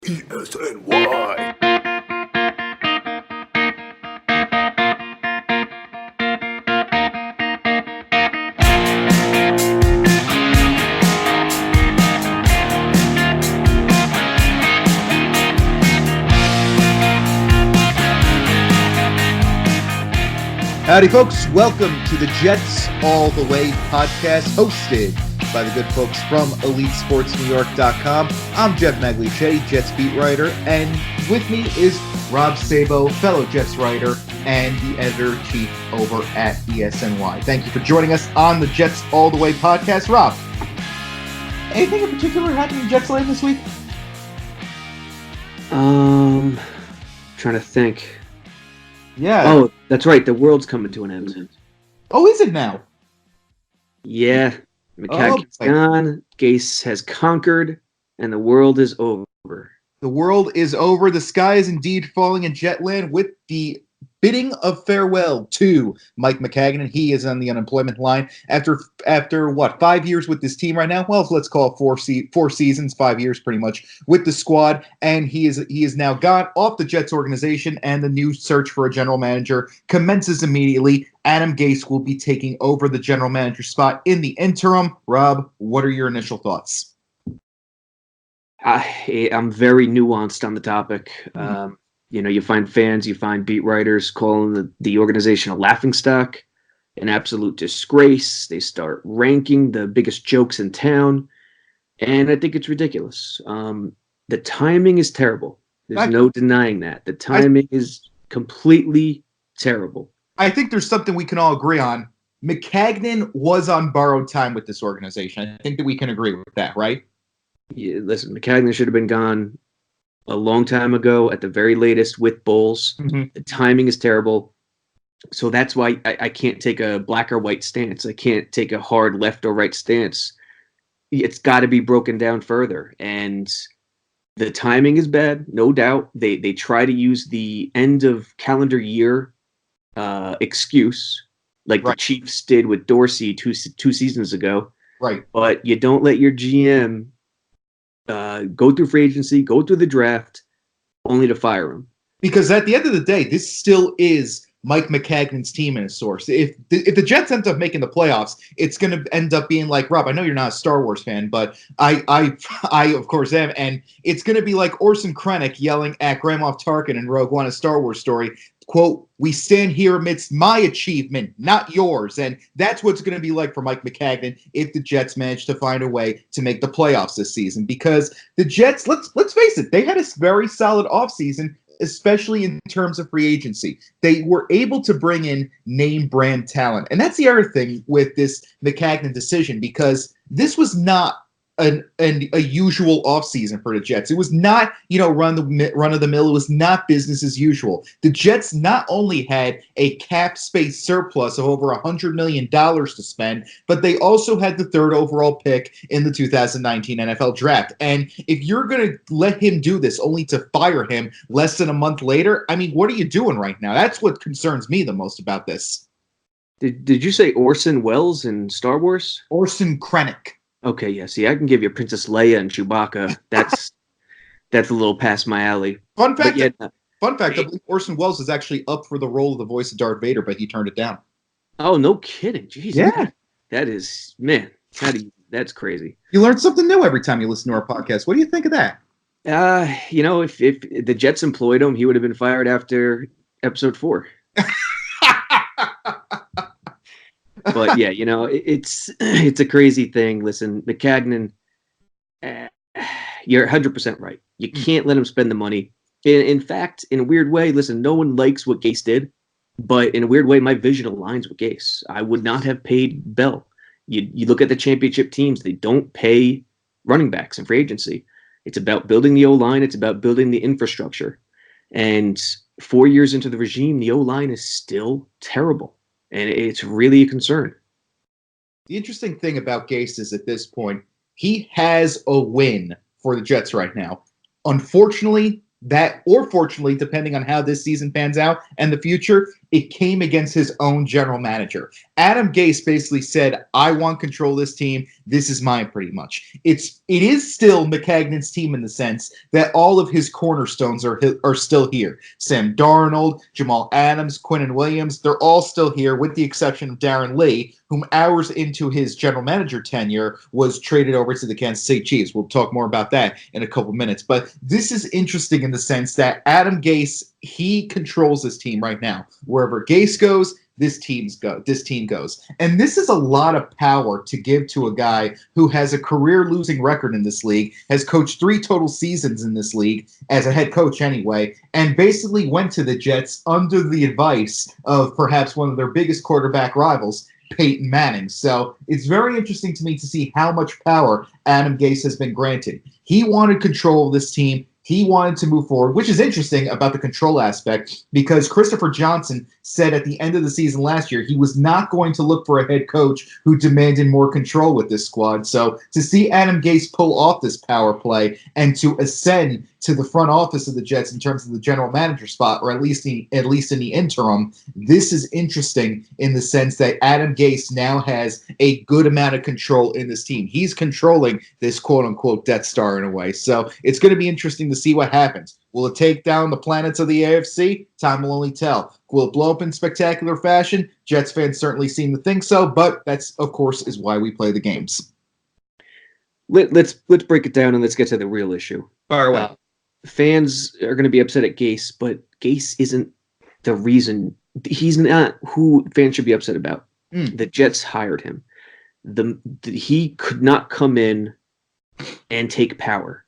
ESNY. Howdy, folks. Welcome to the Jets All the Way podcast, hosted by the good folks from EliteSportsNewYork.com. I'm Jeff Maccagnan-Adam, Jets beat writer, and with me is Rob Sabo, fellow Jets writer and the editor-in-chief over at ESNY. Thank you for joining us on the Jets All the Way podcast. Rob, anything in particular happening in Jets land this week? Trying to think. Yeah. Oh, that's right. The world's coming to an end. Oh, is it now? Yeah. Maccagnan-Adam's gone. Gase has conquered, and the world is over. The world is over. The sky is indeed falling in Jetland with the bidding of farewell to Mike Maccagnan. He is on the unemployment line after what, 5 years with this team right now? Well, let's call it four seasons, 5 years pretty much with the squad, and he is now gone off the Jets organization, and the new search for a general manager commences immediately. Adam Gase will be taking over the general manager spot in the interim. Rob, what are your initial thoughts? I'm very nuanced on the topic. You find fans, you find beat writers calling the organization a laughingstock, an absolute disgrace. They start ranking the biggest jokes in town, and I think it's ridiculous. The timing is terrible. There's no denying that. The timing is completely terrible. I think there's something we can all agree on. Maccagnan was on borrowed time with this organization. I think that we can agree with that, right? Yeah, listen, Maccagnan should have been gone a long time ago, at the very latest, with Bowles. Mm-hmm. The timing is terrible. So that's why I can't take a black or white stance. I can't take a hard left or right stance. It's got to be broken down further. And the timing is bad, no doubt. They try to use the end of calendar year excuse, like the Chiefs did with Dorsey two seasons ago. Right. But you don't let your GM go through free agency, go through the draft, only to fire him. Because at the end of the day, this still is Mike Maccagnan's team in a source. If the Jets end up making the playoffs, it's going to end up being like, Rob, I know you're not a Star Wars fan, but I of course am, and it's going to be like Orson Krennic yelling at Grand Moff Tarkin in Rogue One, a Star Wars story, quote, "We stand here amidst my achievement, not yours." And that's what's going to be like for Mike Maccagnan if the Jets manage to find a way to make the playoffs this season. Because the Jets, let's face it, they had a very solid offseason, especially in terms of free agency. They were able to bring in name brand talent. And that's the other thing with this Maccagnan decision, because this was not a usual offseason for the Jets. It was not, run of the mill. It was not business as usual. The Jets not only had a cap space surplus of over $100 million to spend, but they also had the third overall pick in the 2019 NFL draft. And if you're going to let him do this only to fire him less than a month later, I mean, what are you doing right now? That's what concerns me the most about this. Did you say Orson Welles in Star Wars? Orson Krennic. Okay, yeah. See, I can give you Princess Leia and Chewbacca. That's a little past my alley. Fun fact, I believe Orson Welles is actually up for the role of the voice of Darth Vader, but he turned it down. Oh, no kidding. Jeez. Yeah. That is, man, that's crazy. You learn something new every time you listen to our podcast. What do you think of that? If the Jets employed him, he would have been fired after episode 4. But yeah, it's a crazy thing. Listen, Maccagnan, you're 100% right. You can't let him spend the money. In fact, in a weird way, listen, no one likes what Gase did, but in a weird way, my vision aligns with Gase. I would not have paid Bell. You look at the championship teams, they don't pay running backs in free agency. It's about building the O-line. It's about building the infrastructure. And 4 years into the regime, the O-line is still terrible. And it's really a concern. The interesting thing about Gase is at this point, he has a win for the Jets right now. Unfortunately, fortunately, depending on how this season pans out and the future, it came against his own general manager. Adam Gase basically said, I want control of this team. This is mine, pretty much. It is still Maccagnan's team in the sense that all of his cornerstones are still here. Sam Darnold, Jamal Adams, Quinnen Williams, they're all still here with the exception of Darren Lee, whom hours into his general manager tenure was traded over to the Kansas City Chiefs. We'll talk more about that in a couple minutes. But this is interesting in the sense that Adam Gase, he controls this team right now. Wherever Gase goes, this team goes. And this is a lot of power to give to a guy who has a career losing record in this league, has coached 3 total seasons in this league as a head coach anyway, and basically went to the Jets under the advice of perhaps one of their biggest quarterback rivals, Peyton Manning. So it's very interesting to me to see how much power Adam Gase has been granted. He wanted control of this team. He wanted to move forward, which is interesting about the control aspect because Christopher Johnson said at the end of the season last year he was not going to look for a head coach who demanded more control with this squad. So to see Adam Gase pull off this power play and to ascend to the front office of the Jets in terms of the general manager spot, or at least in the interim, this is interesting in the sense that Adam Gase now has a good amount of control in this team. He's controlling this quote-unquote Death Star in a way. So it's going to be interesting to see what happens. Will it take down the planets of the AFC? Time will only tell. Will it blow up in spectacular fashion? Jets fans certainly seem to think so, but that's, of course, is why we play the games. Let's break it down and let's get to the real issue. Far away. Fans are going to be upset at Gase, but Gase isn't the reason. He's not who fans should be upset about. The Jets hired him. He could not come in and take power.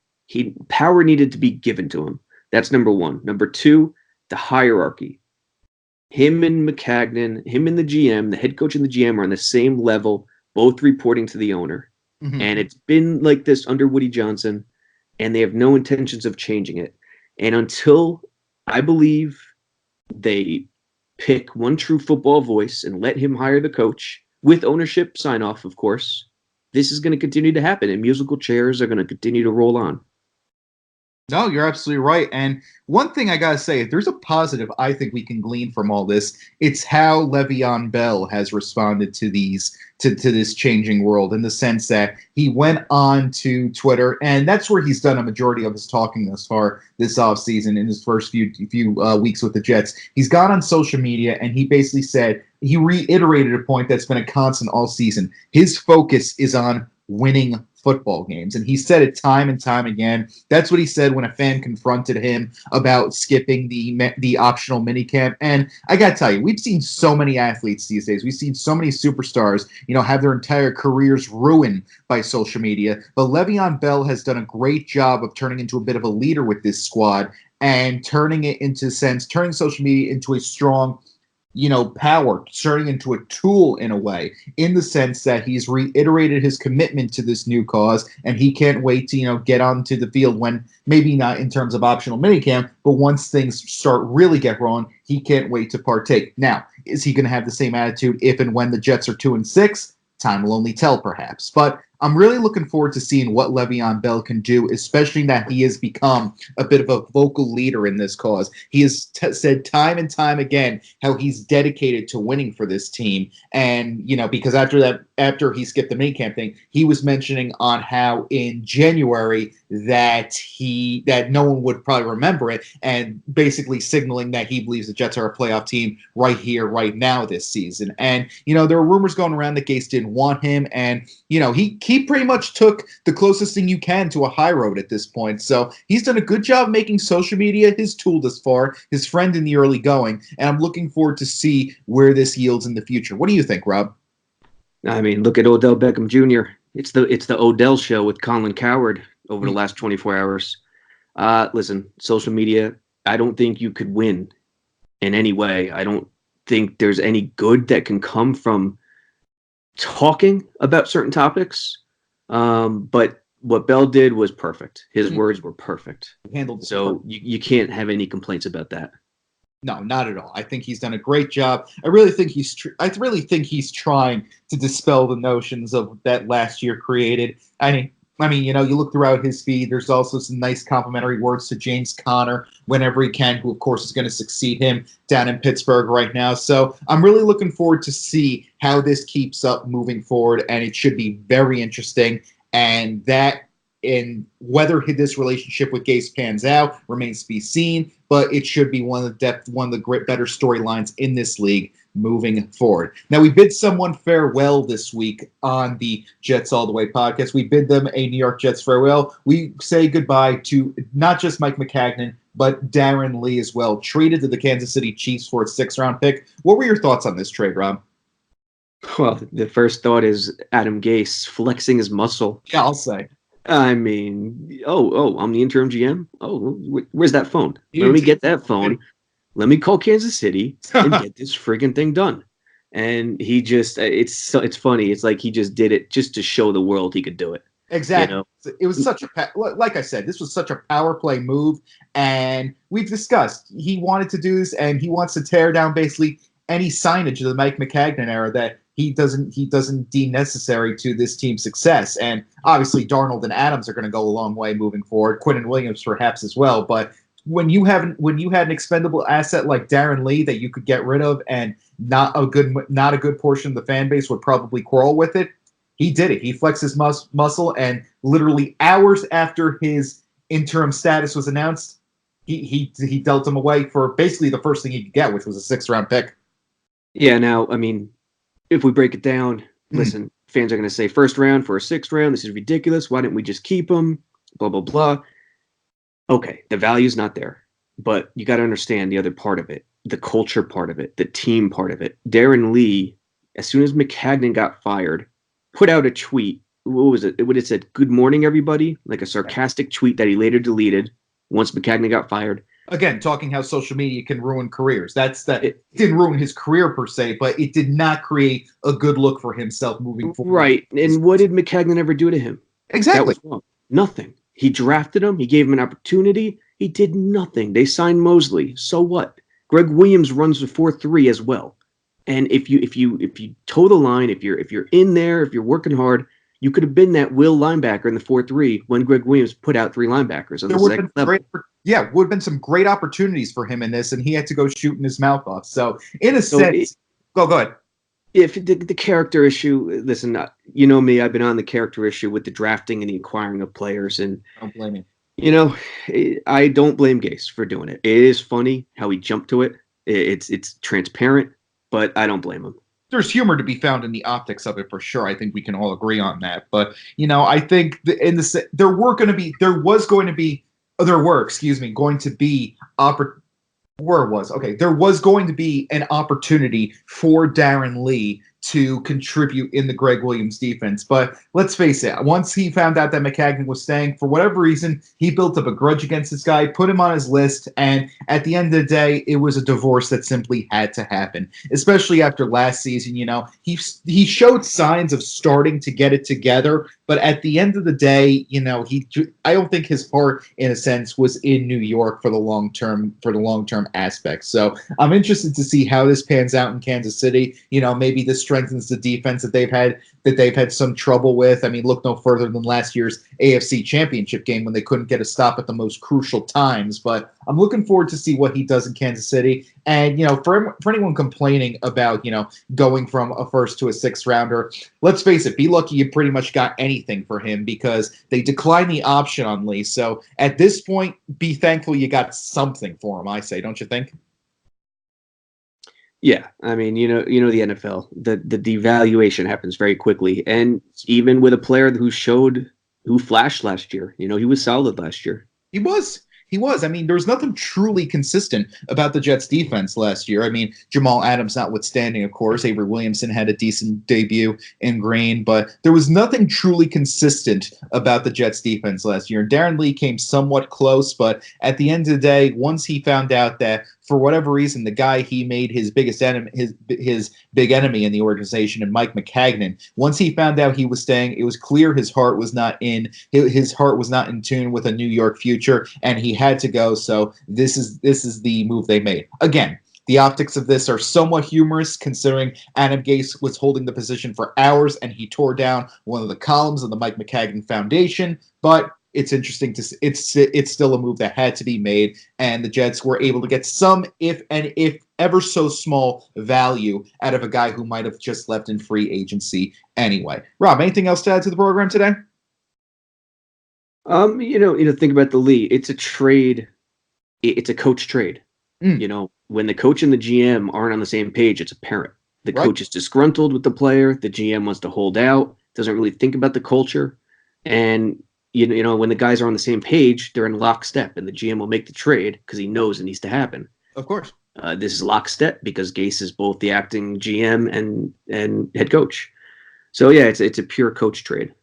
Power needed to be given to him. That's number one. Number two, the hierarchy. Him and Maccagnan, him and the GM, the head coach and the GM are on the same level, both reporting to the owner. Mm-hmm. And it's been like this under Woody Johnson, and they have no intentions of changing it. And until, I believe, they pick one true football voice and let him hire the coach, with ownership sign-off, of course, this is going to continue to happen, and musical chairs are going to continue to roll on. No, you're absolutely right. And one thing I got to say, if there's a positive I think we can glean from all this, it's how LeVeon Bell has responded to this changing world, in the sense that he went on to Twitter, and that's where he's done a majority of his talking thus far this offseason in his first few weeks with the Jets. He's gone on social media, and he basically said, he reiterated a point that's been a constant all season. His focus is on winning football games. And he said it time and time again. That's what he said when a fan confronted him about skipping the optional minicamp. And I got to tell you, we've seen so many athletes these days. We've seen so many superstars, have their entire careers ruined by social media. But Le'Veon Bell has done a great job of turning into a bit of a leader with this squad and turning social media into a strong power, turning into a tool in a way, in the sense that he's reiterated his commitment to this new cause, and he can't wait to, get onto the field when, maybe not in terms of optional minicamp, but once things start really get rolling, he can't wait to partake. Now, is he going to have the same attitude if and when the Jets are 2-6? Time will only tell, perhaps. But I'm really looking forward to seeing what Le'Veon Bell can do, especially that he has become a bit of a vocal leader in this cause. He has said time and time again how he's dedicated to winning for this team. And, because after he skipped the minicamp thing, he was mentioning on how in January that no one would probably remember it, and basically signaling that he believes the Jets are a playoff team right here, right now this season. And, there were rumors going around that Gase didn't want him, and, he pretty much took the closest thing you can to a high road at this point. So he's done a good job making social media his tool this far, his friend in the early going, and I'm looking forward to see where this yields in the future. What do you think, Rob? I mean, look at Odell Beckham Jr. It's the Odell show with Colin Cowherd over the last 24 hours. Listen, social media, I don't think you could win in any way. I don't think there's any good that can come from talking about certain topics. But what Bell did was perfect. His words were perfect. Handled so you can't have any complaints about that. No, not at all. I think he's done a great job. I really think he's trying to dispel the notions of that last year created. I mean, I mean, you look throughout his feed, there's also some nice complimentary words to James Conner whenever he can, who, of course, is going to succeed him down in Pittsburgh right now. So I'm really looking forward to see how this keeps up moving forward, and it should be very interesting. And whether this relationship with Gase pans out remains to be seen, but it should be one of the great better storylines in this league moving forward. Now, we bid someone farewell this week on the Jets All the Way podcast. We bid them a New York Jets farewell. We say goodbye to not just Mike Maccagnan, but Darren Lee as well, traded to the Kansas City Chiefs for a 6th-round pick. What were your thoughts on this trade, Rob? Well, the first thought is Adam Gase flexing his muscle. Yeah, I'll say. I mean, I'm the interim GM. Oh, where's that phone? Let me get that phone. Let me call Kansas City and get this friggin' thing done. And he just, it's funny. It's like he just did it just to show the world he could do it. Exactly. It was such like I said, this was such a power play move. And we've discussed, he wanted to do this, and he wants to tear down basically any signage of the Mike Maccagnan era that he doesn't deem necessary to this team's success. And obviously Darnold and Adams are going to go a long way moving forward. Quinnen Williams perhaps as well. But when you had an expendable asset like Darren Lee that you could get rid of, and not a good portion of the fan base would probably quarrel with it, he did it. He flexed his muscle, and literally hours after his interim status was announced, he dealt him away for basically the first thing he could get, which was a 6th-round pick. Yeah. Now, I mean, if we break it down, listen, fans are going to say 1st round for a 6th round. This is ridiculous. Why didn't we just keep him? Blah, blah, blah. Okay, the value's not there, but you got to understand the other part of it, the culture part of it, the team part of it. Darren Lee, as soon as Maccagnan got fired, put out a tweet. What was it? It said, "Good morning, everybody," like a sarcastic tweet that he later deleted once Maccagnan got fired. Again, talking how social media can ruin careers. It didn't ruin his career per se, but it did not create a good look for himself moving forward. Right, and what did Maccagnan ever do to him? Exactly. That was wrong. Nothing. He drafted him. He gave him an opportunity. He did nothing. They signed Mosley. So what? Greg Williams runs the 4-3 as well. And if you toe the line, if you're in there, if you're working hard, you could have been that will linebacker in the 4-3 when Greg Williams put out 3 linebackers on the second level. Would have been some great opportunities for him in this, and he had to go shooting his mouth off. So in a sense, go ahead. If the character issue, listen, you know me, I've been on the character issue with the drafting and the acquiring of players, and don't blame you. I don't blame Gase for doing it. It is funny how he jumped to it. It's transparent, but I don't blame him. There's humor to be found in the optics of it for sure. I think we can all agree on that. But I think there were going to be an opportunity for Darren Lee to contribute in the Greg Williams defense. But let's face it, once he found out that Maccagnan was staying, for whatever reason, he built up a grudge against this guy, put him on his list, and at the end of the day, it was a divorce that simply had to happen, especially after last season. He showed signs of starting to get it together, but at the end of the day, I don't think his heart, in a sense, was in New York for the long-term aspect. So I'm interested to see how this pans out in Kansas City. Maybe this strengthens the defense that they've had some trouble with. I mean, look no further than last year's AFC Championship game when they couldn't get a stop at the most crucial times. But I'm looking forward to see what he does in Kansas City. And for anyone complaining about going from a 1st to a 6th rounder, let's face it, be lucky you pretty much got anything for him because they declined the option on Lee. So at this point, be thankful you got something for him. I say, don't you think? Yeah, I mean, the NFL, the devaluation happens very quickly, and even with a player who flashed last year, he was solid last year. He was. I mean, there was nothing truly consistent about the Jets' defense last year. I mean, Jamal Adams notwithstanding, of course. Avery Williamson had a decent debut in green, but there was nothing truly consistent about the Jets' defense last year. Darren Lee came somewhat close, but at the end of the day, once he found out that for whatever reason, the guy he made his biggest enemy, his big enemy in the organization, and Mike Maccagnan, once he found out he was staying, it was clear his heart was not in tune with a New York future, and he had to go. So this is the move they made. Again, The optics of this are somewhat humorous, considering Adam Gase was holding the position for hours and he tore down one of the columns of the Mike Maccagnan Foundation. But it's interesting to it's still a move that had to be made, and the Jets were able to get some, if ever so small, value out of a guy who might have just left in free agency anyway. Rob, anything else to add to the program today? Think about the Lee. It's a trade. It's a coach trade. When the coach and the GM aren't on the same page, it's apparent. The coach is disgruntled with the player. The GM wants to hold out, doesn't really think about the culture. And, when the guys are on the same page, they're in lockstep, and the GM will make the trade because he knows it needs to happen. Of course. This is lockstep because Gase is both the acting GM and head coach. So, yeah, it's a pure coach trade.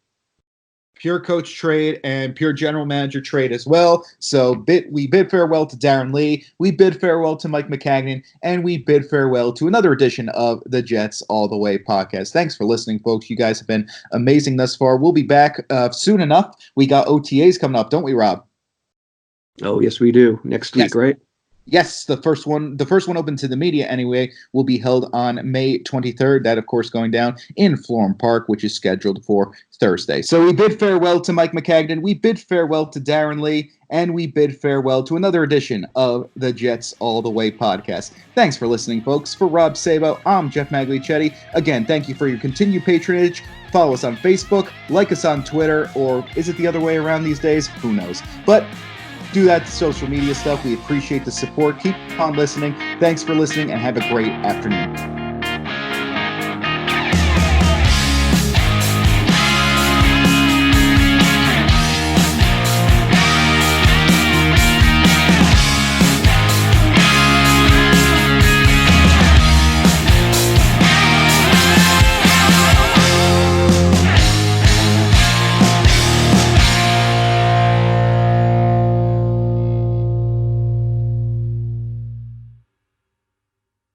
Pure coach trade and pure general manager trade as well. So we bid farewell to Darren Lee, we bid farewell to Mike Maccagnan, and we bid farewell to another edition of the Jets All the Way podcast. Thanks for listening, folks. You guys have been amazing thus far. We'll be back soon enough. We got OTAs coming up, don't we, Rob? Oh, yes, we do. Next week, right? Yes, the first one open to the media anyway, will be held on May 23rd. That, of course, going down in Florham Park, which is scheduled for Thursday. So we bid farewell to Mike Maccagnan, we bid farewell to Darren Lee, and we bid farewell to another edition of the Jets All the Way podcast. Thanks for listening, folks. For Rob Sabo, I'm Jeff Magliacetti. Again, thank you for your continued patronage. Follow us on Facebook, like us on Twitter, or is it the other way around these days? Who knows? But do that social media stuff. We appreciate the support. Keep on listening. Thanks for listening, and have a great afternoon.